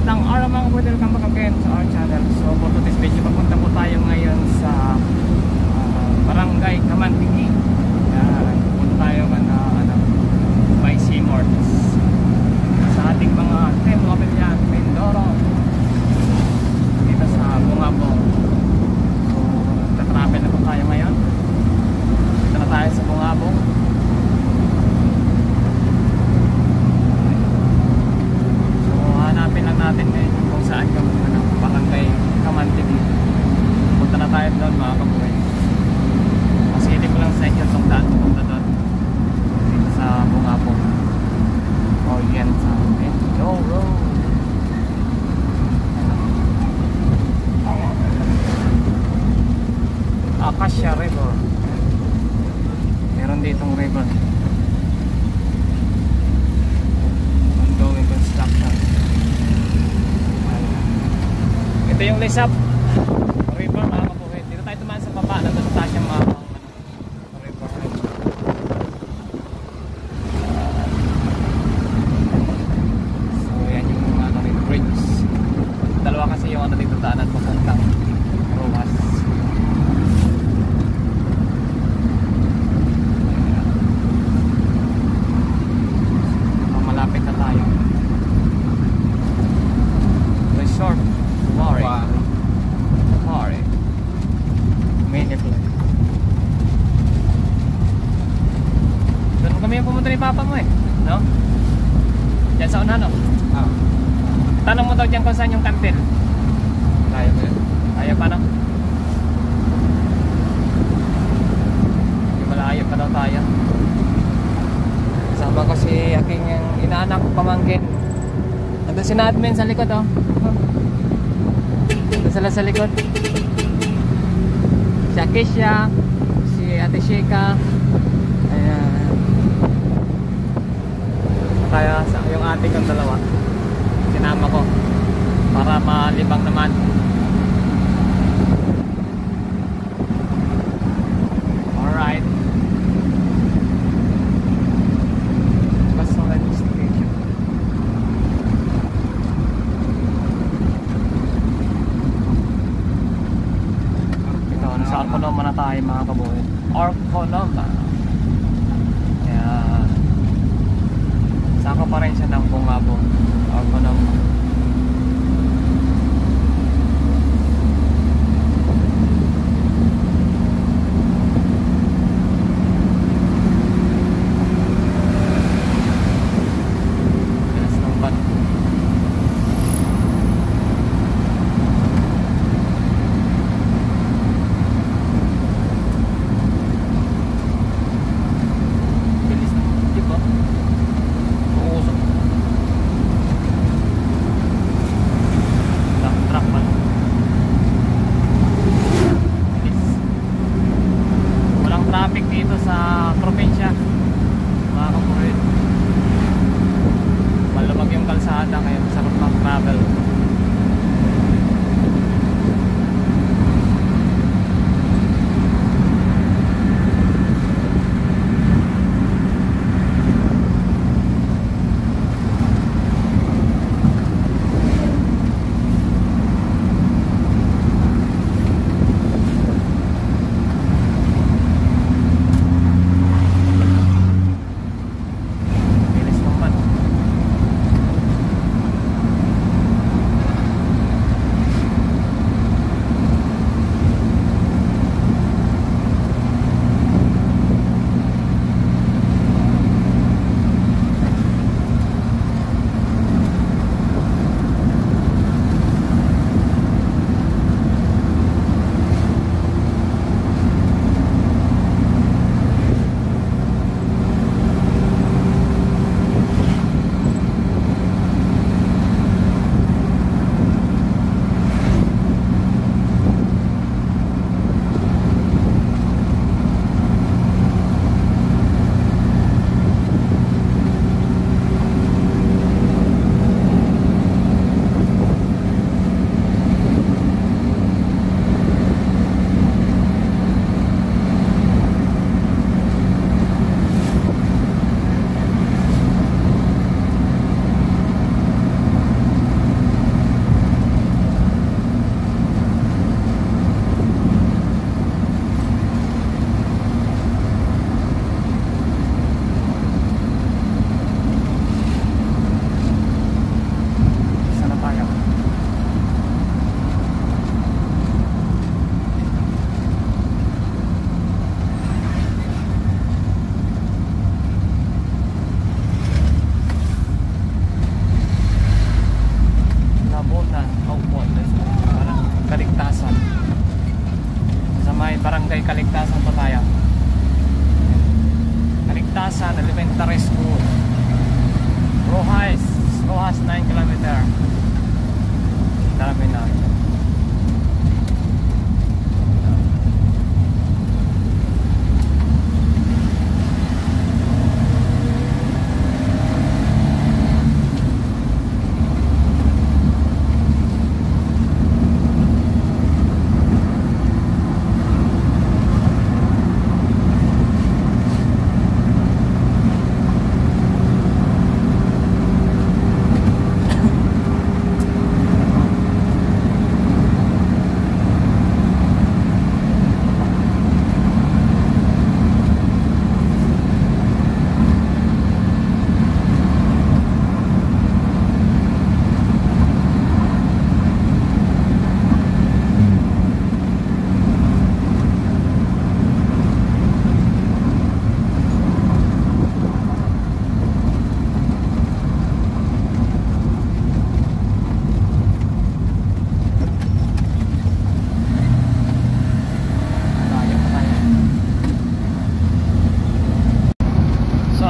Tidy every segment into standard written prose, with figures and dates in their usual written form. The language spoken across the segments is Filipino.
Magandang araw mga kapatid, welcome back again sa our channel. So for today's video, magpunta po tayo ngayon sa Barangay Kamantigi. Punta tayo by Seymour sa ating mga mga pilyan, Mindoro, dito sa Bungabong. So tatravel na po tayo ngayon. Dito na tayo sa Bungabong. Hanapin lang natin ngayon kung saan yung Barangay Kamantigi. Punta na tayo doon mga kabuhay. Masilip ko lang sa inyo itong daan pupunta doon dito sa Bungabong. Yan sa Mindoro. Acacia River. Meron ditong river. Ongoing construction. Ito yung Lisap River mga kabuhay. Dito tayo tumaan sa baba. Nandun tayo siyang mga river. So yan yung bridge. Dalawa kasi yung dito daanan papuntang Rojas. Malapit na tayo. Resort Mare. Mini play. Doon kami yung pumunta ni Papa mo no? Diyan sa unahan, no? Tanong mo daw dyan kung saan yung kantil. Kaya ba yun? Kaya pa, no? Malayo pa daw tayo. Kasama ko si aking inaanak pamangkin. Nandun si admin sa likod, oh. Nandun sila sa likod. Si Akisha, si Ate Shika. Ayan. Kaya yung ate kong dalawa sinama ko para malibang naman. Alright. Sa Arconoma na tayo mga kabuhay. Arconoma. Kaya saka pa rin siya ng Bungabong. Arconoma. Traffic dito sa probinsya mga kapulit. Malumag yung kalsada kaya masarap mag-travel. Barangay Kaligtasan pa tayo. Kaligtasan Elementary School. Rojas 9 kilometer. Dami na.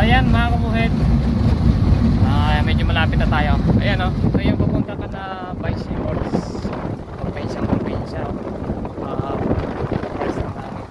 Ayan mga kabuhid, medyo malapit na tayo. Ayan o, ito yung pupunta ka na by Seaports. Pagpainsang probinsya. First na namin.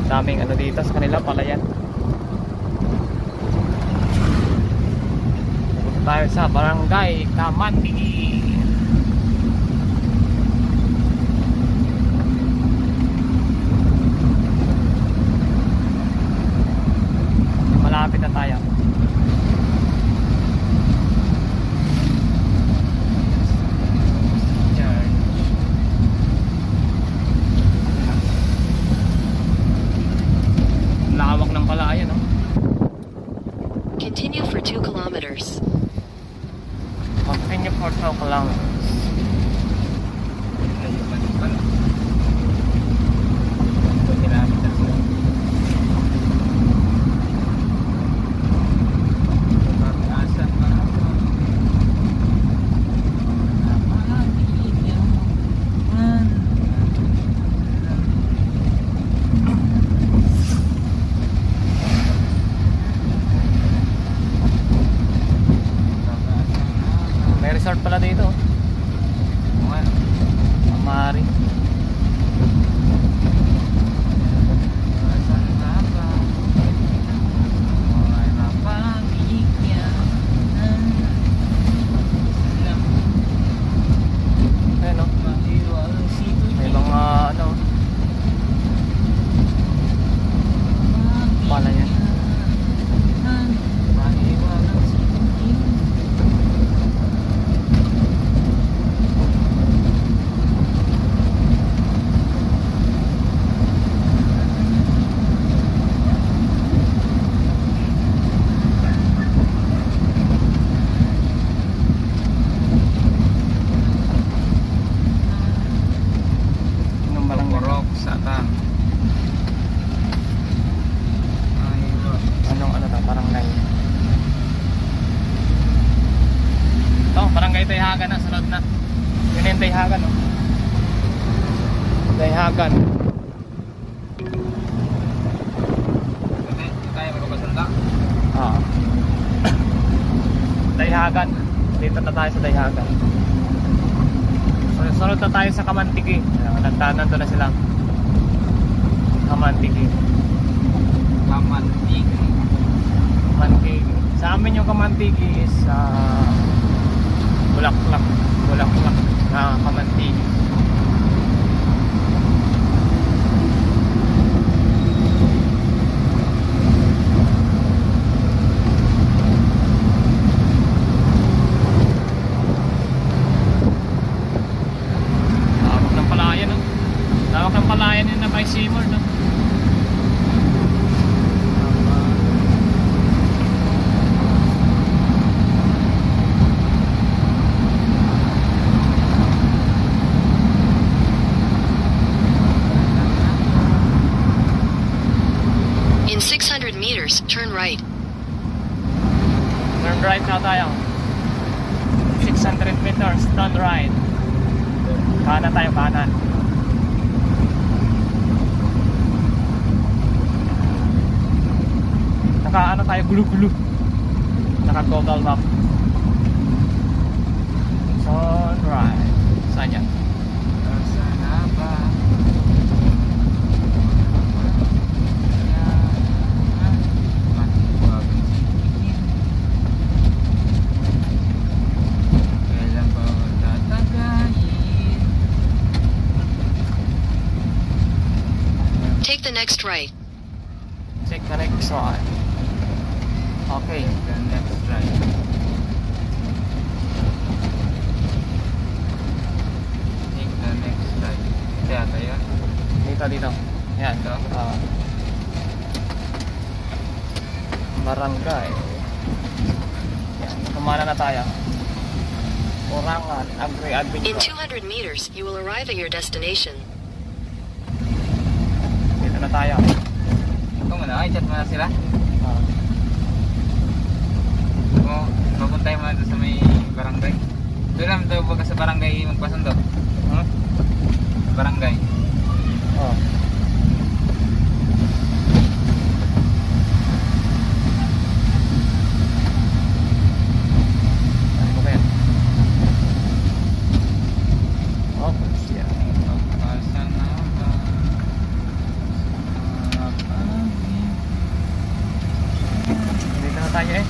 Daming ano dito sa kanila, palayan. Pupunta tayo sa Barangay Kamantigi. Malapit na tayo. Lawak ng palayan, no? Continue for 2 kilometers. Continue for 2 kilometers. Resort pala dito. Amari. Ayan o. May mga ano pala yan. Barangay Dayhagan na, sunod na. Yun yung Dayhagan, no? Dayhagan. Tayo magpapasanda? Oo. Dayhagan. Dito na tayo sa Dayhagan. Sunod na tayo sa Kamantigi. Nandito na sila. Kamantigi. Kamantigi. Kamantigi. Sa amin yung Kamantigi is Bulaklak na Kamantigi. Tawag ng palayan, no? Tawag ng palayan yun na by Seymour, no? In 600 meters, turn right. right na tayo. 600 meters, turn right. Kanan tayo, kanan. Naka ano tayo, gulo-gulo. Naka Google Map. Turn right. Saan yan? Sana ba? Kailan ba tatagayin? Take the next right. Check the next right. Okay. The next right. Take the next right. Ito yata yun. Dito. Yan. Ito. Barangay. Yan. Kumana na tayo. Orangan. In Agri-adventure. 200 meters, you will arrive at your destination. Dito na tayo. Ito muna. I-chat muna sila. Ah. Kung mapunta mo doon sa may barangay. Doon lang daw baga sa barangay magpasundo. Hmm? Barangay. Oh. Ano ba yan? Oh, siya. Sana ba? Dito na tayo eh.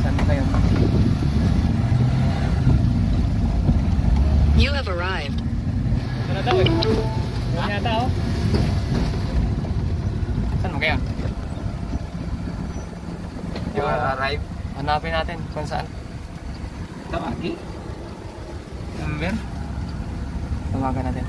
Saan ba kayo? You have arrived. Ito na daw eh. Yan yata oh. Saan mo kaya? You arrive. Hanapin natin kung saan. Tawagi. Number. Tawagan natin.